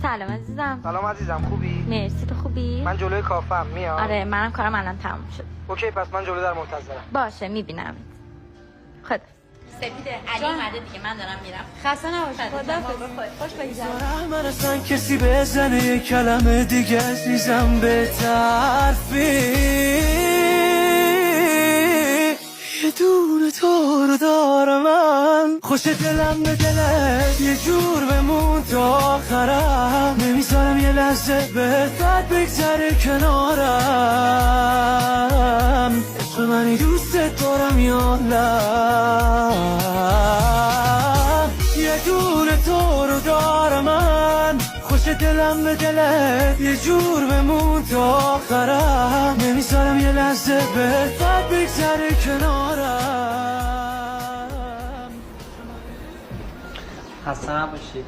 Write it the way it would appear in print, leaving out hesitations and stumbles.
سلام عزیزم. سلام عزیزم، خوبی؟ مرسی، تو خوبی؟ من جلوی کافم میام. آره منم کارم الان تموم شد. اوکی پس من جلو در منتظرم. باشه میبینم. خدا سپیده علی اومده دیگه، من دارم میرم. خسته نباشی. خدا خوش بگذره. من اصلا کسی بزنه یه کلمه دیگه عزیزم به طرفی یه دونه تو رو دارم من خوش دلم به دلت یه جور بمون تا آخرم نمیذارم یه لحظه بهت بد بگذره کنارم عشق منی دوست دارم یا نه یه دونه تو رو دارم من خوش دلم به دلت یه جور بمون تا آخرم نمیذارم یه لحظه بهت بد بگذره کنارم خسته نباشید.